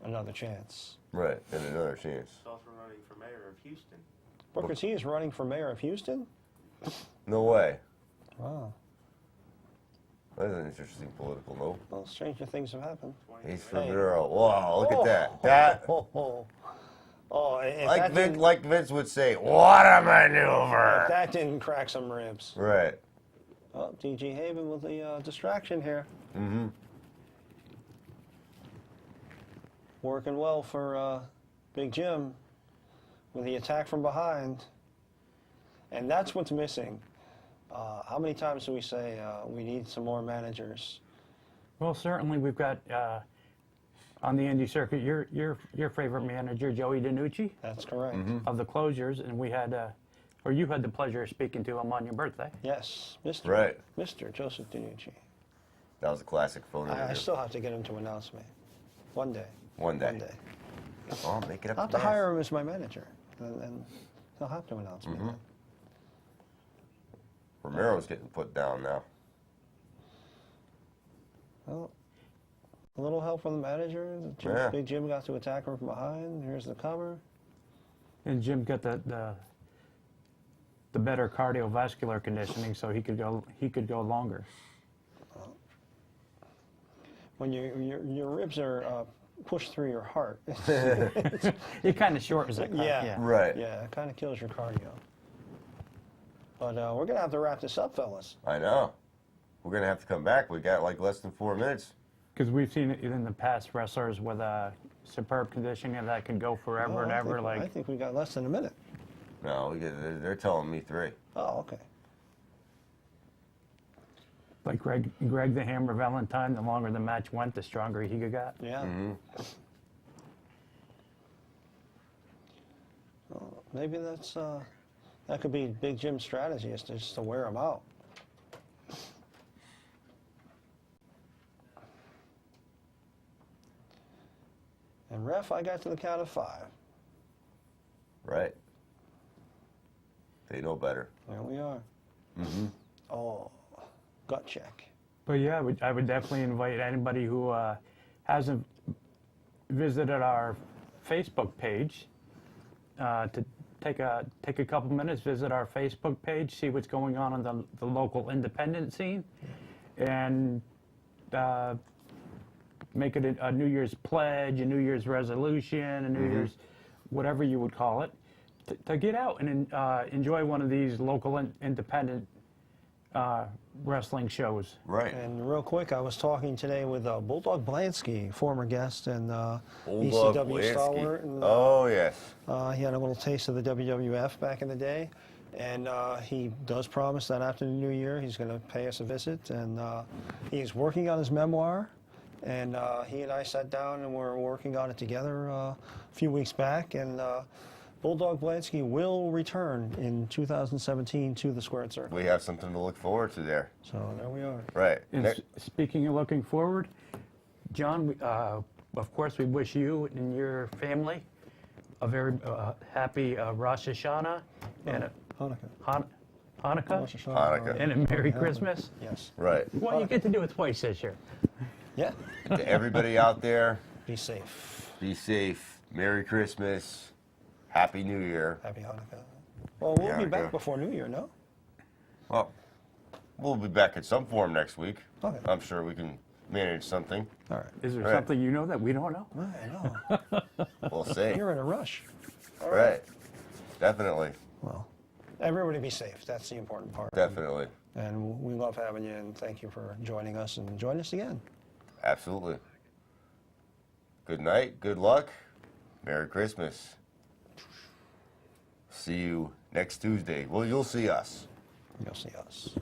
B: another chance.
A: Right, and another chance.
D: He's also running for mayor of Houston.
B: Booker T is running for mayor of Houston?
A: No way.
B: Wow.
A: That's an interesting political note.
B: Well, stranger things have happened.
A: Ace
B: Hey.
A: Romero. Wow, look at that. That.
B: Oh, oh, Oh, if
A: Like
B: that didn't,
A: like Vince would say, what a
B: if
A: maneuver!
B: that didn't crack some ribs.
A: Right.
B: Oh, DG Haven with the distraction here.
A: Mm-hmm.
B: Working well for Big Jim with the attack from behind. And that's what's missing. How many times do we say we need some more managers?
C: Well, certainly we've got on the Indy circuit your favorite manager, Joey DiNucci,
B: That's correct.
C: of the Closers, and we had, or you had the pleasure of speaking to him on your birthday.
B: Yes, Mr.
A: Right.
B: Mr. Joseph DiNucci.
A: That was a classic phone
B: I
A: interview.
B: still have to get him to announce me. One day.
A: One day.
B: One day.
A: Oh, make it up
B: I'll have
A: to
B: to hire him as my manager, and he'll have to announce me. then.
A: Romero's getting put down now.
B: Well, a little help from the manager.
A: Yeah.
B: Big Jim got to attack him from behind. Here's the cover.
C: And Jim got the better cardiovascular conditioning, so he could go longer.
B: When your ribs are pushed through your heart,
C: It kind of shortens it.
B: yeah,
A: Right.
B: yeah, it kind of kills your cardio. But we're gonna have to wrap this up, fellas.
A: I know. We're going to have to come back. We got like less than 4 minutes.
C: Because we've seen it in the past, wrestlers with superb conditioning that can go forever
B: Oh,
C: and ever.
B: I think we got less than a minute.
A: No, they're telling me 3.
B: Oh, okay.
C: Like Greg the Hammer Valentine, the longer the match went, the stronger he got.
B: Yeah. Well, maybe that could be Big Jim's strategy, is just to wear him out. And ref, I got to the count of 5.
A: Right. They know better.
B: There we are. Oh, gut check.
C: But yeah, I would definitely invite anybody who hasn't visited our Facebook page to take a couple minutes, visit our Facebook page, see what's going on the local independent scene, and make it a New Year's pledge, a New Year's resolution, a New Year's whatever you would call it, to get out and enjoy one of these local independent wrestling shows.
A: Right.
B: And real quick, I was talking today with Bulldog Blansky, former guest and
A: Bulldog
B: ECW
A: Blansky.
B: stalwart. And,
A: Oh, yes.
B: he had a little taste of the WWF back in the day. And he does promise that after the new year, he's going to pay us a visit. And he's working on his memoir. And he and I sat down and we're working on it together a few weeks back. And Bulldog Blansky will return in 2017 to the Squared Circle.
A: We have something to look forward to there.
B: So there we are.
A: Right.
C: And speaking of looking forward, John, of course, we wish you and your family a very happy Rosh Hashanah and a
B: Hanukkah.
C: Hanukkah
B: Rosh Hashanah.
A: Hanukkah.
C: and a Merry Christmas.
B: Yes.
A: Right.
C: Well, you get to do it twice this year.
B: Yeah.
A: To everybody out there,
B: Be safe.
A: be safe. Merry Christmas. Happy New Year.
B: Happy Hanukkah. Well, we'll be
A: Hanukkah.
B: back before New Year, no?
A: Well, we'll be back in some form next week.
B: Okay.
A: I'm sure we can manage something.
B: All right.
C: Is there
A: Right.
C: something you know that we don't know?
B: I know.
A: We'll see.
B: You're in a rush. All
A: Right. Definitely.
B: Well, everybody be safe. That's the important part.
A: Definitely.
B: And we love having you, and thank you for joining us, and join us again.
A: Absolutely. Good night. Good luck. Merry Christmas. See you next Tuesday. Well, you'll see us.
B: You'll see us.